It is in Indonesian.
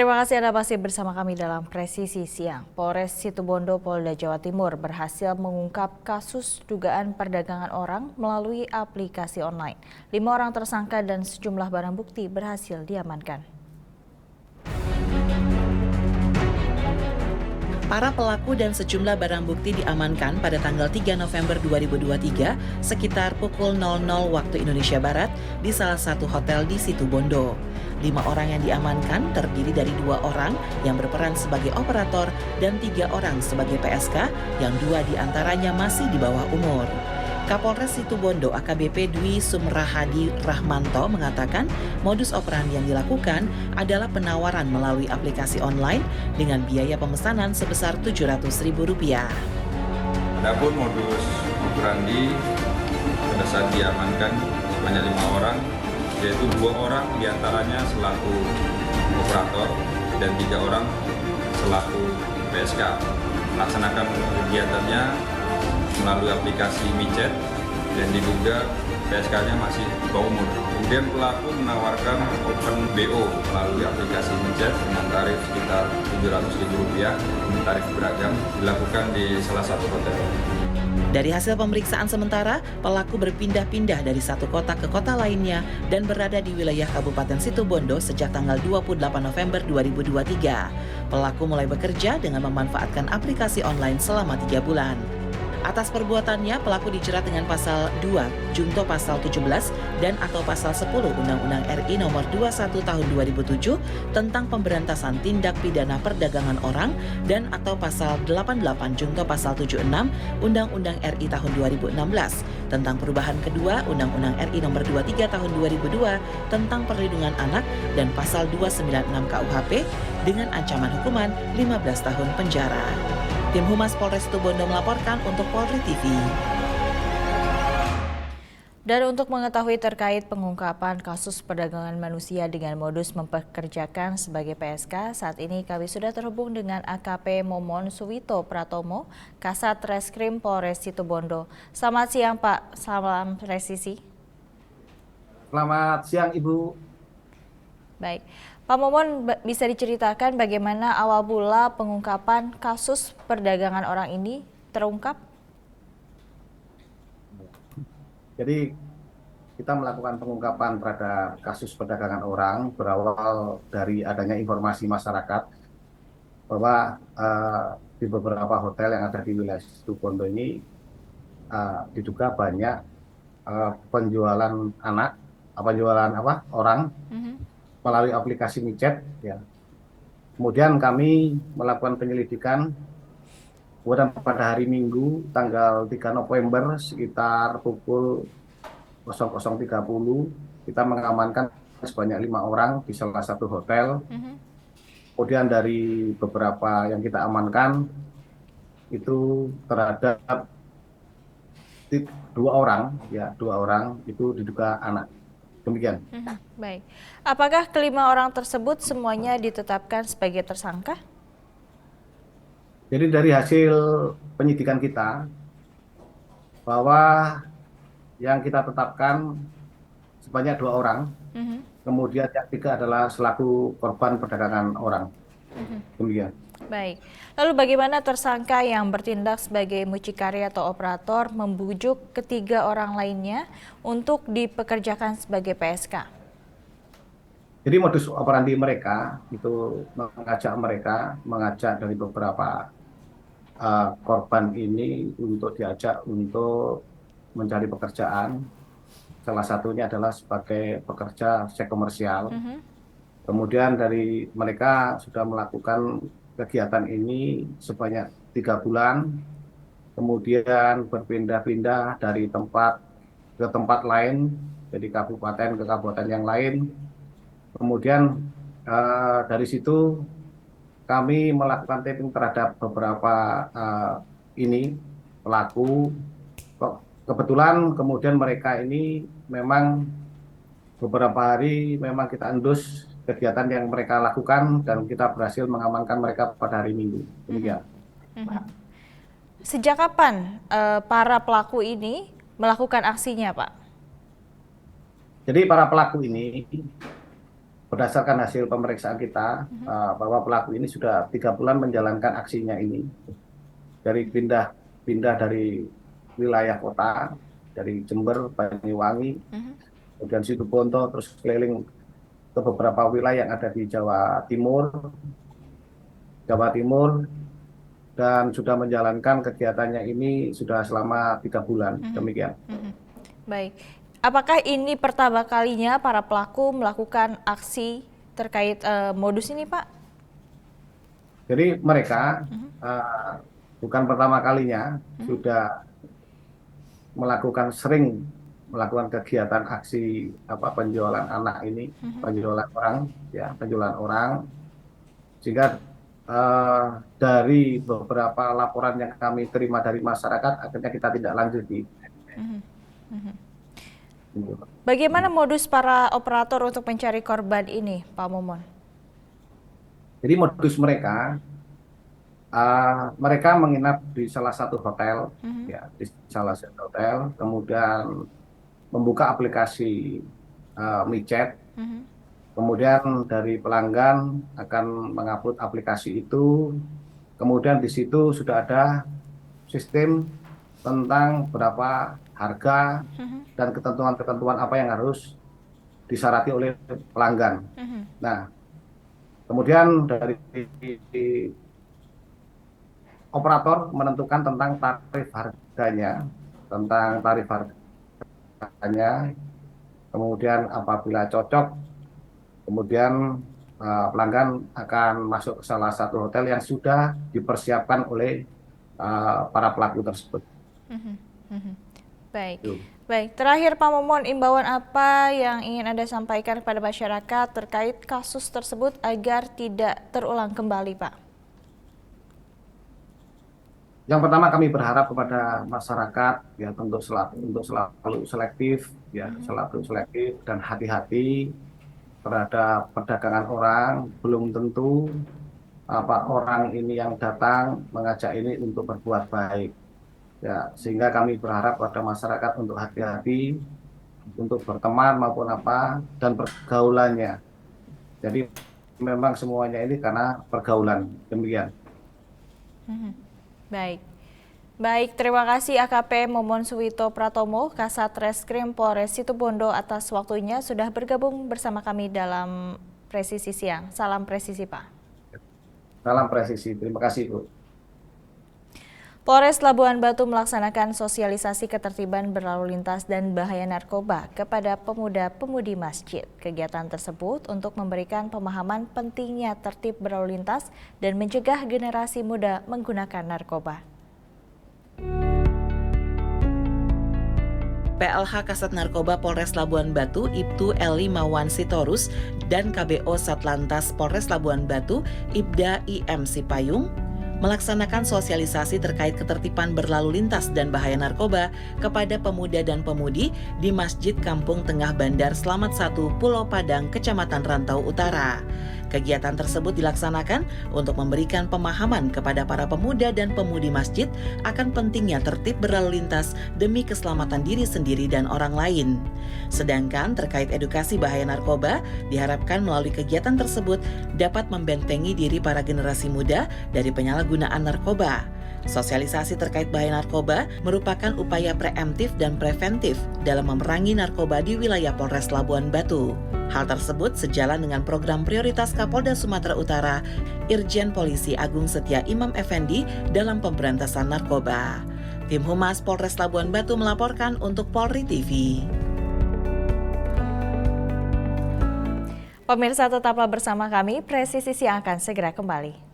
Terima kasih Anda masih bersama kami dalam Presisi Siang. Polres Situbondo, Polda Jawa Timur berhasil mengungkap kasus dugaan perdagangan orang melalui aplikasi online. 5 orang tersangka dan sejumlah barang bukti berhasil diamankan. Para pelaku dan sejumlah barang bukti diamankan pada tanggal 3 November 2023 sekitar pukul 00 waktu Indonesia Barat di salah satu hotel di Situbondo. 5 orang yang diamankan terdiri dari 2 orang yang berperan sebagai operator dan 3 orang sebagai PSK yang 2 diantaranya masih di bawah umur. Kapolres Situbondo AKBP Dwi Sumrahadi Rahmanto mengatakan modus operandi yang dilakukan adalah penawaran melalui aplikasi online dengan biaya pemesanan sebesar Rp700.000. Adapun modus operandi pada saat diamankan sebanyak 5 orang, yaitu 2 orang diantaranya selaku operator dan 3 orang selaku PSK. Melaksanakan kegiatannya melalui aplikasi micet dan diduga PSK-nya masih di bawah umur. Kemudian pelaku menawarkan open BO melalui aplikasi micet dengan tarif sekitar Rp700.000, tarif beragam, dilakukan di salah satu hotel. Dari hasil pemeriksaan sementara, pelaku berpindah-pindah dari satu kota ke kota lainnya dan berada di wilayah Kabupaten Situbondo sejak tanggal 28 November 2023. Pelaku mulai bekerja dengan memanfaatkan aplikasi online selama 3 bulan. Atas perbuatannya, pelaku dijerat dengan pasal 2, Junto pasal 17 dan atau pasal 10 Undang-Undang RI nomor 21 tahun 2007 tentang pemberantasan tindak pidana perdagangan orang dan atau pasal 88 Junto pasal 76 Undang-Undang RI tahun 2016 tentang perubahan kedua Undang-Undang RI nomor 23 tahun 2002 tentang perlindungan anak dan pasal 296 KUHP dengan ancaman hukuman 15 tahun penjara. Tim Humas Polres Situbondo melaporkan untuk Polri TV. Dan untuk mengetahui terkait pengungkapan kasus perdagangan manusia dengan modus mempekerjakan sebagai PSK, saat ini kami sudah terhubung dengan AKP Momon Suwito Pratomo, Kasat Reskrim Polres Situbondo. Selamat siang Pak, salam presisi. Selamat siang Ibu. Baik, Pak Momon bisa diceritakan bagaimana awal mula pengungkapan kasus perdagangan orang ini terungkap? Jadi kita melakukan pengungkapan terhadap kasus perdagangan orang berawal dari adanya informasi masyarakat bahwa di beberapa hotel yang ada di wilayah Situbondo ini diduga banyak penjualan orang melalui aplikasi micet. Ya. Kemudian kami melakukan penyelidikan. Kemudian pada hari Minggu tanggal 3 November sekitar pukul 00.30 kita mengamankan sebanyak 5 orang di salah satu hotel. Kemudian dari beberapa yang kita amankan itu terhadap 2 orang, ya 2 orang itu diduga anak. Demikian. Baik. Apakah kelima orang tersebut semuanya ditetapkan sebagai tersangka? Jadi dari hasil penyidikan kita bahwa yang kita tetapkan sebanyak 2 orang, kemudian yang 3 adalah selaku korban perdagangan orang. Demikian. Baik. Lalu bagaimana tersangka yang bertindak sebagai mucikari atau operator membujuk ketiga orang lainnya untuk dipekerjakan sebagai PSK? Jadi modus operandi mereka itu mengajak dari beberapa korban ini untuk diajak untuk mencari pekerjaan. Salah satunya adalah sebagai pekerja seks komersial. Kemudian dari mereka sudah melakukan kegiatan ini sebanyak 3 bulan. Kemudian berpindah-pindah dari tempat ke tempat lain, jadi kabupaten ke kabupaten yang lain. Kemudian dari situ kami melakukan tapping terhadap beberapa pelaku. Kebetulan kemudian mereka ini memang beberapa hari memang kita endus kegiatan yang mereka lakukan dan kita berhasil mengamankan mereka pada hari Minggu. Demikian. Sejak kapan para pelaku ini melakukan aksinya, Pak? Jadi para pelaku ini berdasarkan hasil pemeriksaan kita bahwa pelaku ini sudah 3 bulan menjalankan aksinya ini dari pindah dari wilayah kota, dari Jember, Banyuwangi, kemudian Situbondo, terus keliling ke beberapa wilayah yang ada di Jawa Timur, dan sudah menjalankan kegiatannya ini sudah selama 3 bulan. Demikian. Baik. Apakah ini pertama kalinya para pelaku melakukan aksi terkait modus ini, Pak? Jadi mereka bukan pertama kalinya, sudah sering melakukan kegiatan aksi penjualan anak ini, penjualan orang, sehingga dari beberapa laporan yang kami terima dari masyarakat, akhirnya kita tidak lanjuti. Bagaimana modus para operator untuk mencari korban ini, Pak Momon? Jadi modus mereka menginap di salah satu hotel, kemudian membuka aplikasi micet, kemudian dari pelanggan akan mengupload aplikasi itu, kemudian di situ sudah ada sistem tentang berapa harga dan ketentuan-ketentuan apa yang harus disyarat oleh pelanggan. Nah, kemudian dari operator menentukan tentang tarif harganya, kemudian apabila cocok, kemudian pelanggan akan masuk ke salah satu hotel yang sudah dipersiapkan oleh para pelaku tersebut. Baik. Baik, terakhir Pak Momon, imbauan apa yang ingin Anda sampaikan kepada masyarakat terkait kasus tersebut agar tidak terulang kembali, Pak? Yang pertama, kami berharap kepada masyarakat ya untuk selalu selektif dan hati-hati terhadap perdagangan orang. Belum tentu orang ini yang datang mengajak ini untuk berbuat baik. Ya, sehingga kami berharap pada masyarakat untuk hati-hati untuk berteman maupun dan pergaulannya. Jadi memang semuanya ini karena pergaulan. Demikian. Baik. Baik, terima kasih AKP Momon Suwito Pratomo, Kasat Reskrim Polres Situbondo atas waktunya sudah bergabung bersama kami dalam Presisi Siang. Salam presisi, Pak. Salam presisi. Terima kasih, Bu. Polres Labuan Batu melaksanakan sosialisasi ketertiban berlalu lintas dan bahaya narkoba kepada pemuda-pemudi masjid. Kegiatan tersebut untuk memberikan pemahaman pentingnya tertib berlalu lintas dan mencegah generasi muda menggunakan narkoba. PLH Kasat Narkoba Polres Labuan Batu, Ibtu Eli Mawan Sitorus, dan KBO Satlantas Polres Labuan Batu, Ibda IM Sipayung, melaksanakan sosialisasi terkait ketertiban berlalu lintas dan bahaya narkoba kepada pemuda dan pemudi di Masjid Kampung Tengah Bandar Slamet 1, Pulau Padang, Kecamatan Rantau Utara. Kegiatan tersebut dilaksanakan untuk memberikan pemahaman kepada para pemuda dan pemudi masjid akan pentingnya tertib berlalu lintas demi keselamatan diri sendiri dan orang lain. Sedangkan terkait edukasi bahaya narkoba, diharapkan melalui kegiatan tersebut dapat membentengi diri para generasi muda dari penyalahgunaan narkoba. Sosialisasi terkait bahaya narkoba merupakan upaya preemptif dan preventif dalam memerangi narkoba di wilayah Polres Labuan Batu. Hal tersebut sejalan dengan program prioritas Kapolda Sumatera Utara, Irjen Polisi Agung Setia Imam Effendi dalam pemberantasan narkoba. Tim Humas Polres Labuan Batu melaporkan untuk Polri TV. Pemirsa, tetaplah bersama kami, Presisi Siang akan segera kembali.